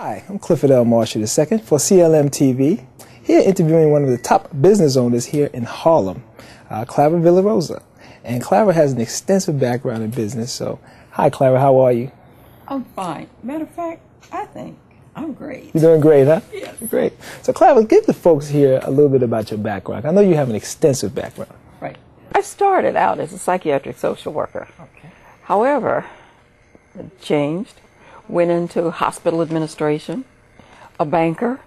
Hi, I'm Clifford L Marshall II for CLM TV, here interviewing one of the top business owners here in Harlem, Clara Villarosa. And Clara has an extensive background in business, so hi Clara, how are you? I'm fine. Matter of fact, I think I'm great. You're doing great, huh? Yes. Great. So Clara, give the folks here a little bit about your background. I know you have an extensive background. Right. I started out as a psychiatric social worker. Okay. However, it changed. Went into hospital administration, a banker,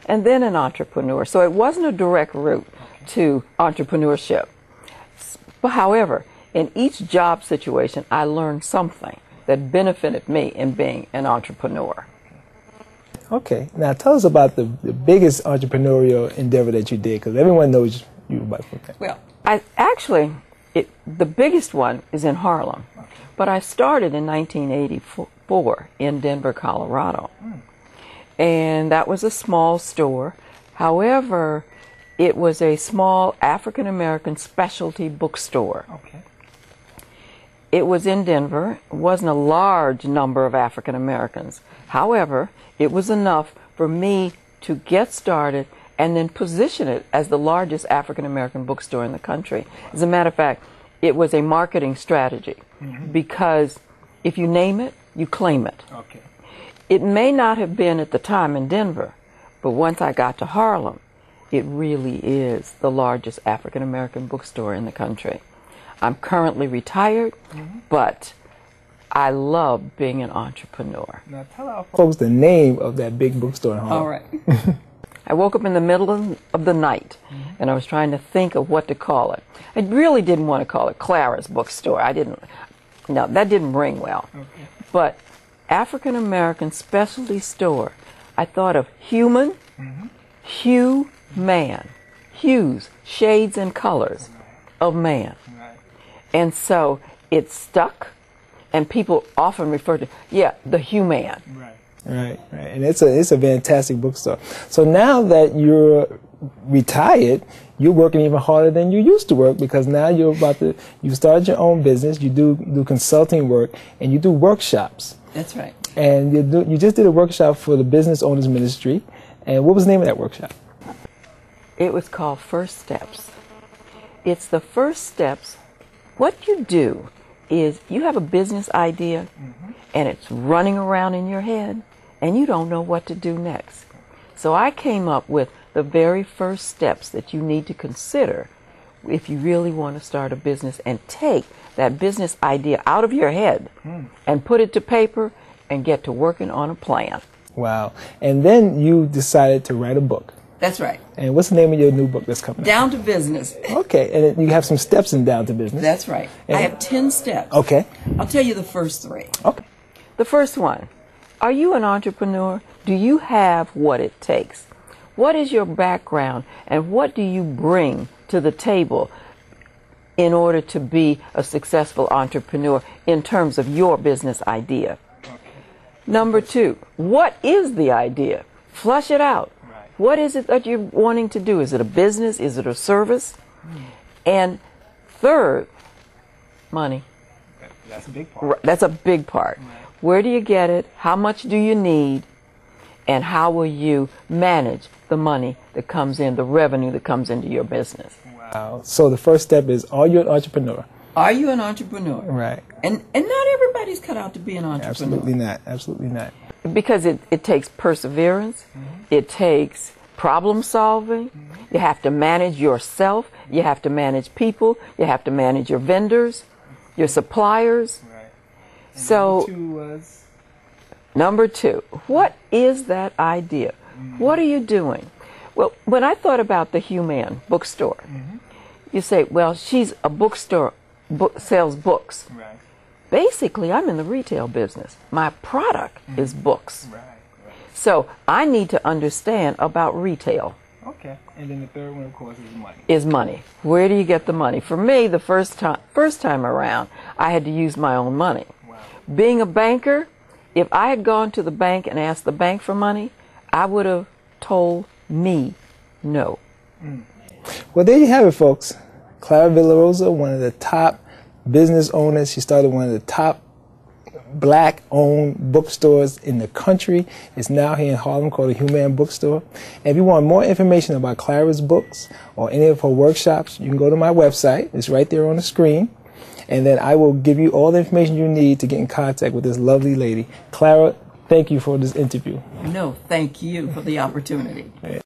and then an entrepreneur. So it wasn't a direct route to entrepreneurship. But however, in each job situation, I learned something that benefited me in being an entrepreneur. Okay. Now tell us about the biggest entrepreneurial endeavor that you did, because everyone knows you by that. Well, the biggest one is in Harlem. Okay. But I started in 1984 in Denver, Colorado. And that was a small store. However, it was a small African-American specialty bookstore. Okay. It was in Denver. It wasn't a large number of African-Americans. However, it was enough for me to get started and then position it as the largest African-American bookstore in the country. As a matter of fact, it was a marketing strategy because if you name it, you claim it. Okay. It may not have been at the time in Denver, but once I got to Harlem, it really is the largest African-American bookstore in the country. I'm currently retired, but I love being an entrepreneur. Now tell our folks the name of that big bookstore in Harlem. All right. I woke up in the middle of the night, and I was trying to think of what to call it. I really didn't want to call it Clara's Bookstore. No, that didn't ring well. Okay. But African-American specialty store, I thought of human, Hue-Man. Hues, shades and colors of man. Right. And so it stuck, and people often refer to, the Hue-Man. Right. Right, right, and it's a fantastic bookstore. So now that you're retired, you're working even harder than you used to work, because now you started your own business. You do consulting work, and you do workshops. That's right. And you just did a workshop for the Business Owners Ministry. And what was the name of that workshop? It was called First Steps. It's the first steps. What you do is you have a business idea, and it's running around in your head, and you don't know what to do next. So I came up with the very first steps that you need to consider if you really want to start a business, and take that business idea out of your head and put it to paper and get to working on a plan. Wow. And then you decided to write a book. That's right. And what's the name of your new book that's coming out? Down to Business. Okay. And you have some steps in Down to Business. That's right. And I have 10 steps. Okay. I'll tell you the first 3. Okay. The first one, are you an entrepreneur? Do you have what it takes? What is your background, and what do you bring to the table in order to be a successful entrepreneur in terms of your business idea? Okay. Number 2, what is the idea? Flush it out. Right. What is it that you're wanting to do? Is it a business? Is it a service? And third, money. That's a big part. That's a big part. Right. Where do you get it? How much do you need? And how will you manage the money that comes in, the revenue that comes into your business? Wow. So the first step is, are you an entrepreneur? Are you an entrepreneur? Right. And not everybody's cut out to be an entrepreneur. Absolutely not. Absolutely not. Because it takes perseverance. It takes problem solving. You have to manage yourself. You have to manage people. You have to manage your vendors, your suppliers. Right. And so number 2 was? Number 2, what is that idea? What are you doing? Well, when I thought about the Hue-Man Bookstore, you say, well, she's a bookstore, sells books. Right. Basically, I'm in the retail business. My product is books. Right. So I need to understand about retail. Okay. And then the third one, of course, is money. Is money. Where do you get the money? For me, the first time around, I had to use my own money. Wow. Being a banker, if I had gone to the bank and asked the bank for money, I would have told me no. Well, there you have it, folks. Clara Villarosa, one of the top business owners. She started one of the top black-owned bookstores in the country. It's now here in Harlem called the Hue-Man Bookstore. And if you want more information about Clara's books or any of her workshops, you can go to my website. It's right there on the screen. And then I will give you all the information you need to get in contact with this lovely lady. Clara, thank you for this interview. No, thank you for the opportunity. Right.